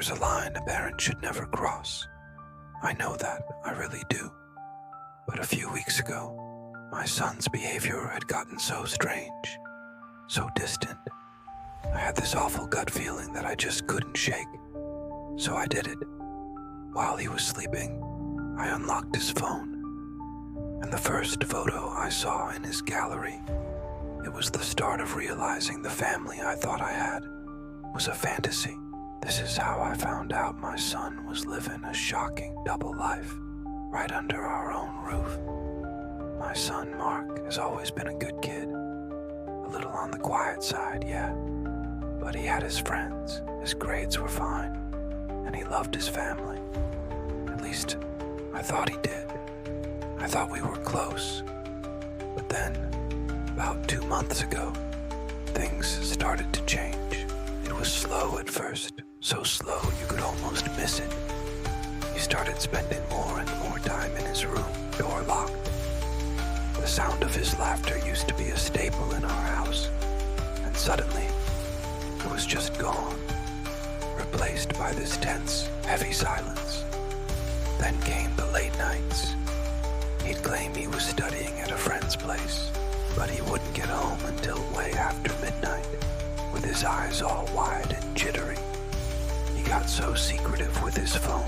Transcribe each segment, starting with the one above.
There's a line a parent should never cross. I know that, I really do. But a few weeks ago, my son's behavior had gotten so strange, so distant. I had this awful gut feeling that I just couldn't shake. So I did it. While he was sleeping, I unlocked his phone. And the first photo I saw in his gallery, it was the start of realizing the family I thought I had was a fantasy. This is how I found out my son was living a shocking double life right under our own roof. My son, Mark, has always been a good kid. A little on the quiet side, yeah. But he had his friends, his grades were fine, and he loved his family. At least, I thought he did. I thought we were close. But then, about 2 months ago, things started to change. It was slow at first, so slow you could almost miss it. He started spending more and more time in his room, door locked. The sound of his laughter used to be a staple in our house, and suddenly, it was just gone, replaced by this tense, heavy silence. Then came the late nights. He'd claim he was studying at a friend's place, but he wouldn't get home until way after midnight, with his eyes all wide and jittery. He got so secretive with his phone,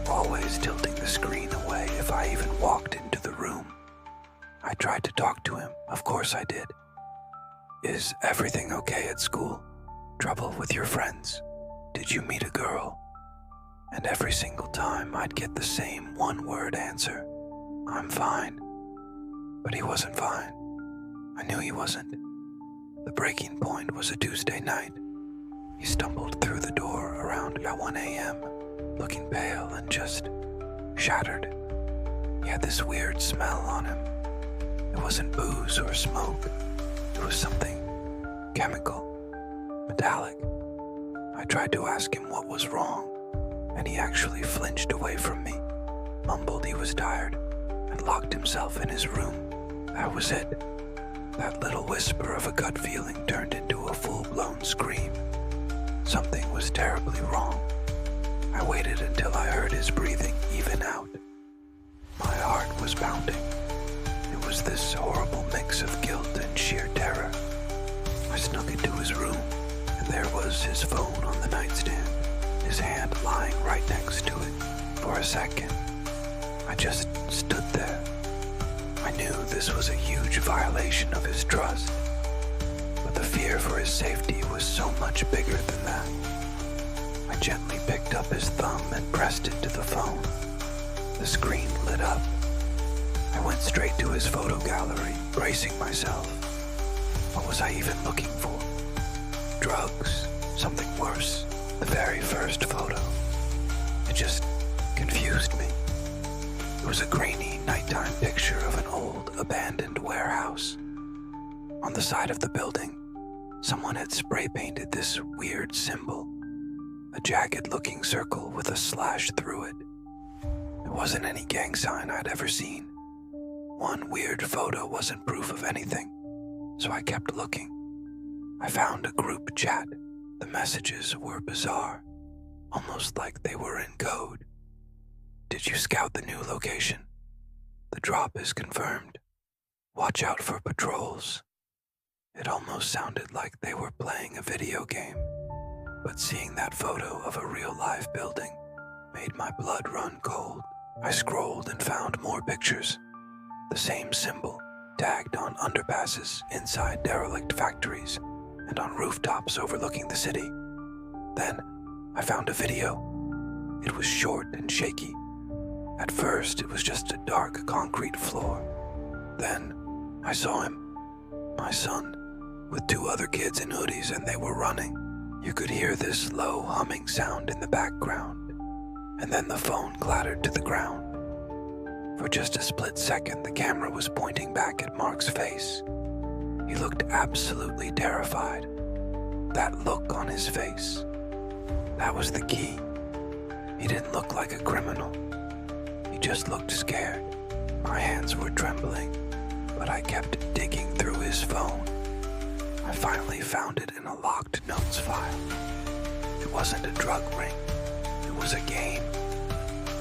always tilting the screen away if I even walked into the room. I tried to talk to him, of course I did. Is everything okay at school? Trouble with your friends? Did you meet a girl? And every single time I'd get the same one-word answer. I'm fine. But he wasn't fine. I knew he wasn't. The breaking point was a Tuesday night. He stumbled through the door around 1 a.m., looking pale and just shattered. He had this weird smell on him. It wasn't booze or smoke. It was something chemical, metallic. I tried to ask him what was wrong, and he actually flinched away from me, mumbled he was tired, and locked himself in his room. That was it. That little whisper of a gut feeling turned into a full-blown scream. Something was terribly wrong. I waited until I heard his breathing even out. My heart was pounding. It was this horrible mix of guilt and sheer terror. I snuck into his room, and there was his phone on the nightstand, his hand lying right next to it. For a second, I just stood there. I knew this was a huge violation of his trust, but the fear for his safety was so much bigger than that. I gently picked up his thumb and pressed it to the phone. The screen lit up. I went straight to his photo gallery, bracing myself. What was I even looking for? Drugs? Something worse? The very first photo. It just confused me. It was a grainy nighttime picture of an old, abandoned warehouse. On the side of the building, someone had spray painted this weird symbol, a jagged-looking circle with a slash through it. It wasn't any gang sign I'd ever seen. One weird photo wasn't proof of anything, so I kept looking. I found a group chat. The messages were bizarre, almost like they were in code. Did you scout the new location? The drop is confirmed. Watch out for patrols. It almost sounded like they were playing a video game, but seeing that photo of a real-life building made my blood run cold. I scrolled and found more pictures. The same symbol, tagged on underpasses inside derelict factories and on rooftops overlooking the city. Then, I found a video. It was short and shaky. At first, it was just a dark concrete floor. Then, I saw him, my son, with 2 other kids in hoodies, and they were running. You could hear this low humming sound in the background, and then the phone clattered to the ground. For just a split second, the camera was pointing back at Mark's face. He looked absolutely terrified. That look on his face, that was the key. He didn't look like a criminal. He just looked scared. My hands were trembling, but I kept digging through his phone. I finally found it in a locked notes file. It wasn't a drug ring. was a game,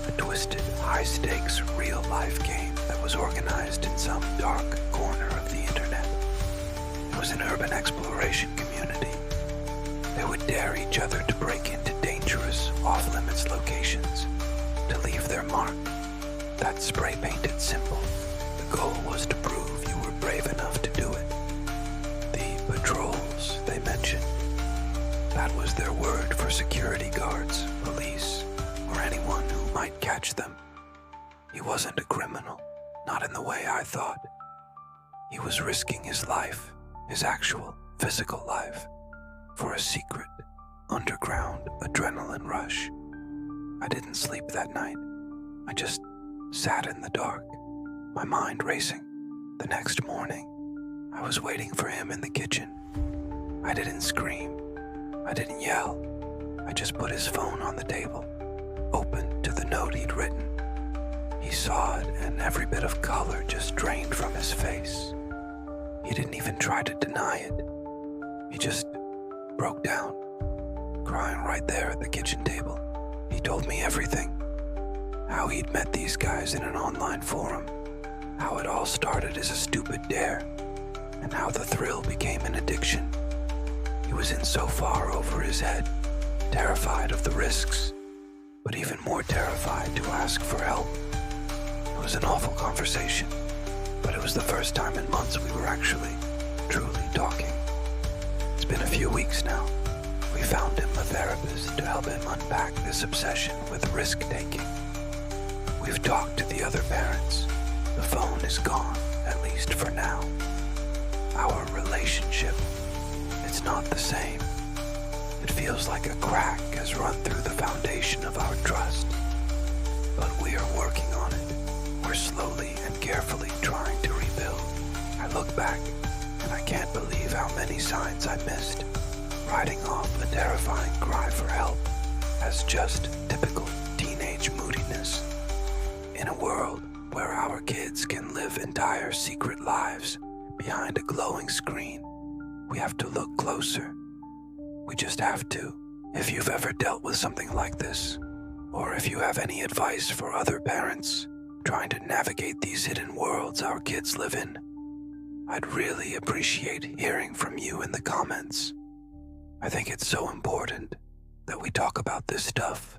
a twisted, high-stakes, real-life game that was organized in some dark corner of the internet. It was an urban exploration community. They would dare each other to break into dangerous, off-limits locations, to leave their mark, that spray-painted symbol. The goal was to prove you were brave enough to do it. The patrols, they mentioned. That was their word for security guards, police, or anyone who might catch them. He wasn't a criminal, not in the way I thought. He was risking his life, his actual, physical life, for a secret, underground adrenaline rush. I didn't sleep that night. I just sat in the dark, my mind racing. The next morning, I was waiting for him in the kitchen. I didn't scream. I didn't yell. I just put his phone on the table, opened to the note he'd written. He saw it, and every bit of color just drained from his face. He didn't even try to deny it. He just broke down, crying right there at the kitchen table. He told me everything. How he'd met these guys in an online forum, how it all started as a stupid dare, and how the thrill became an addiction. He was in so far over his head, terrified of the risks, but even more terrified to ask for help. It was an awful conversation, but it was the first time in months we were actually, truly talking. It's been a few weeks now. We found him a therapist to help him unpack this obsession with risk-taking. We've talked to the other parents. The phone is gone, at least for now. Our relationship, it's not the same. It feels like a crack has run through the foundation of our trust. But we are working on it. We're slowly and carefully trying to rebuild. I look back, and I can't believe how many signs I missed, writing off a terrifying cry for help as just typical teenage moodiness. In a world where our kids can live entire secret lives behind a glowing screen, we have to look closer. We just have to. If you've ever dealt with something like this, or if you have any advice for other parents trying to navigate these hidden worlds our kids live in, I'd really appreciate hearing from you in the comments. I think it's so important that we talk about this stuff